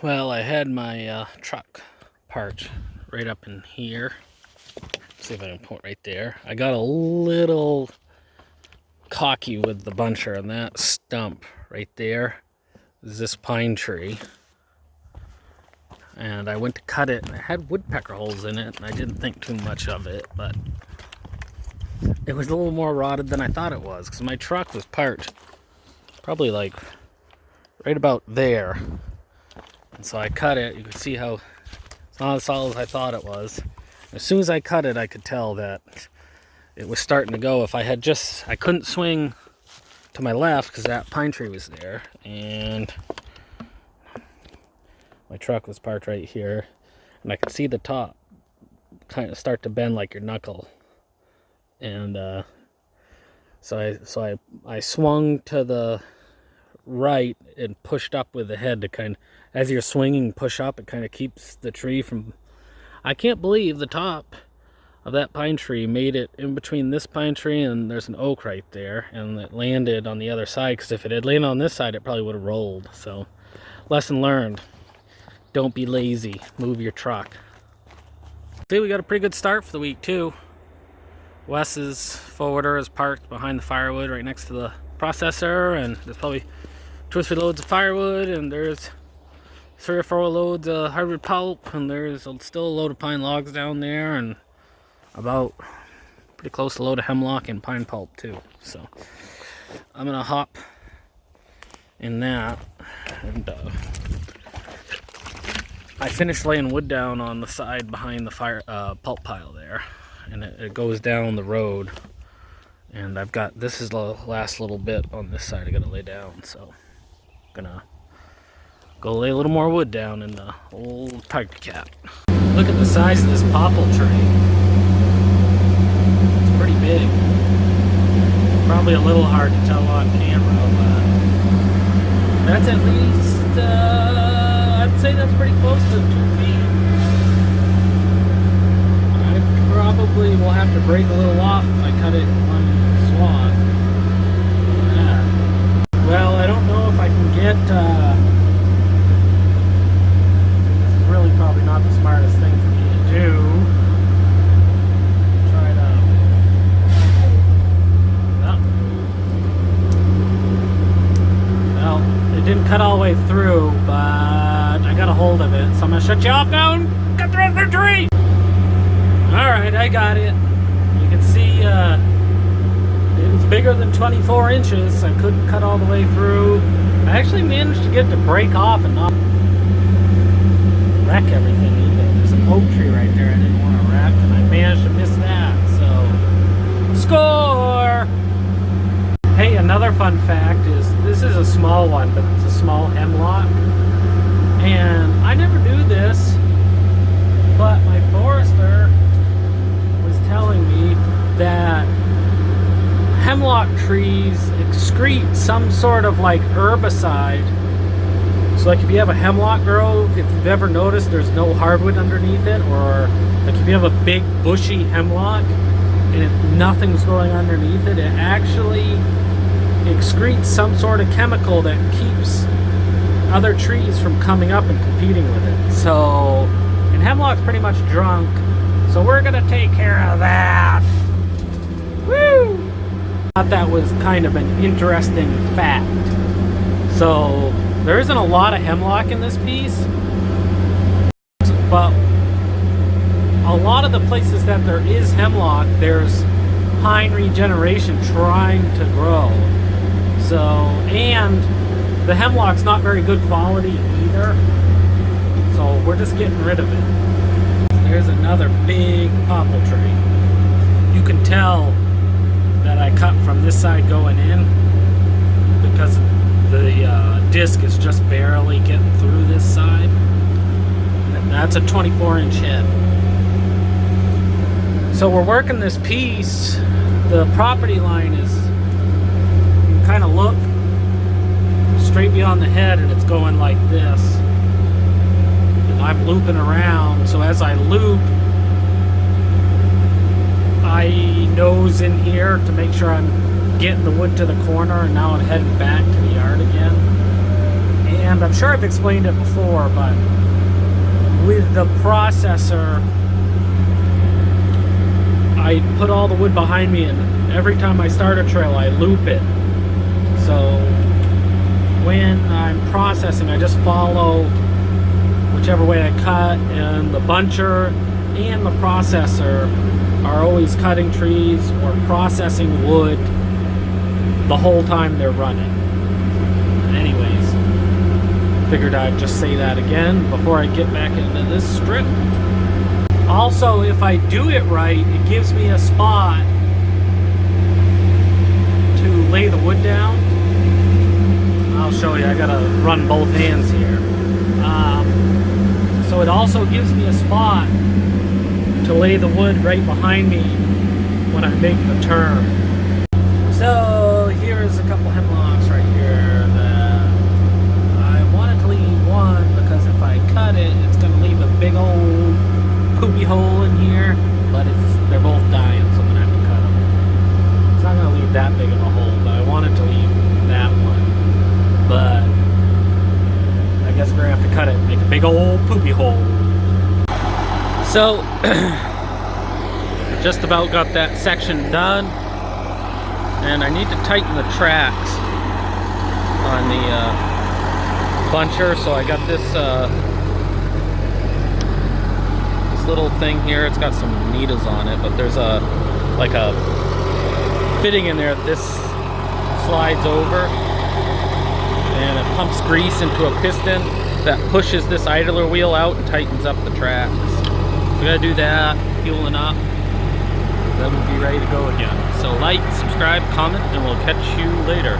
Well, I had my truck parked right up in here. See if I can point right there. I got a little cocky with the buncher, and that stump right there is this pine tree. And I went to cut it, and it had woodpecker holes in it, and I didn't think too much of it, but it was a little more rotted than I thought it was, because my truck was parked probably like right about there. And so I cut it. You can see how it's not as solid as I thought it was. As soon as I cut it, I could tell that it was starting to go. If I had I couldn't swing to my left because that pine tree was there, and my truck was parked right here, and I could see the top kind of start to bend like your knuckle. And so I swung to the right and pushed up with the head to kind of, as you're swinging, push up. It kind of keeps the tree from. I can't believe the top of that pine tree made it in between this pine tree and there's an oak right there, and it landed on the other side, because if it had landed on this side, it probably would have rolled. So, lesson learned. Don't be lazy. Move your truck. See, we got a pretty good start for the week too. Wes's forwarder is parked behind the firewood right next to the processor, and there's probably 2 or 3 loads of firewood, and there's 3 or 4 loads of hardwood pulp, and there's still a load of pine logs down there, and about pretty close to a load of hemlock and pine pulp too. So I'm gonna hop in that, and I finished laying wood down on the side behind the pulp pile there, and it goes down the road, and I've got, this is the last little bit on this side I gotta lay down, so I'm gonna go lay a little more wood down in the old tiger cat. Look at the size of this popple tree. It's pretty big. Probably a little hard to tell on camera, but that's at least, I'd say that's pretty close to 2 feet. I probably will have to break a little off if I cut it in one swath. Yeah. Well, I don't know if I can get, really probably not the smartest thing for me to do. Try to. Well, it didn't cut all the way through, but I got a hold of it, so I'm gonna shut you off now and cut the rest of the tree. Alright, I got it. You can see it was bigger than 24 inches. I couldn't cut all the way through. I actually managed to get it to break off and not wreck everything either. There's an oak tree right there I didn't want to wreck, and I managed to miss that, so score! Hey, another fun fact is, this is a small one, but it's a small hemlock, and I never knew this, but my forester was telling me that hemlock trees excrete some sort of like herbicide. So like if you have a hemlock grove, if you've ever noticed there's no hardwood underneath it, or like if you have a big bushy hemlock and nothing's growing underneath it, it actually excretes some sort of chemical that keeps other trees from coming up and competing with it. So, and hemlock's pretty much drunk, so we're gonna take care of that. Woo! I thought that was kind of an interesting fact. So there isn't a lot of hemlock in this piece, but a lot of the places that there is hemlock, there's pine regeneration trying to grow. So, and the hemlock's not very good quality either, so we're just getting rid of it. There's another big popple tree. You can tell that I cut from this side going in, because the disc is just barely getting through this side. And that's a 24-inch head. So we're working this piece. The property line is, you can kind of look straight beyond the head, and it's going like this. And I'm looping around, so as I loop, I nose in here to make sure I'm getting the wood to the corner, and now I'm heading back to the yard again. And I'm sure I've explained it before, but with the processor, I put all the wood behind me, and every time I start a trail, I loop it. So when I'm processing, I just follow whichever way I cut, and the buncher and the processor are always cutting trees or processing wood the whole time they're running. Anyways, figured I'd just say that again before I get back into this strip. Also, if I do it right, it gives me a spot to lay the wood down. I'll show you, I gotta run both hands here. So it also gives me a spot to lay the wood right behind me when I make the turn. So here's a couple hemlocks right here that I wanted to leave one, because if I cut it, it's gonna leave a big old poopy hole in here, but they're both dying, so I'm gonna have to cut them. It's not gonna leave that big of a hole, but I wanted to leave that one. But I guess we're gonna have to cut it and make a big old poopy hole. So just about got that section done, and I need to tighten the tracks on the buncher. So I got this little thing here. It's got some needles on it, but there's a fitting in there. This slides over and it pumps grease into a piston that pushes this idler wheel out and tightens up the tracks. We gotta do that, fueling up, then we'll be ready to go again. So like, subscribe, comment, and we'll catch you later.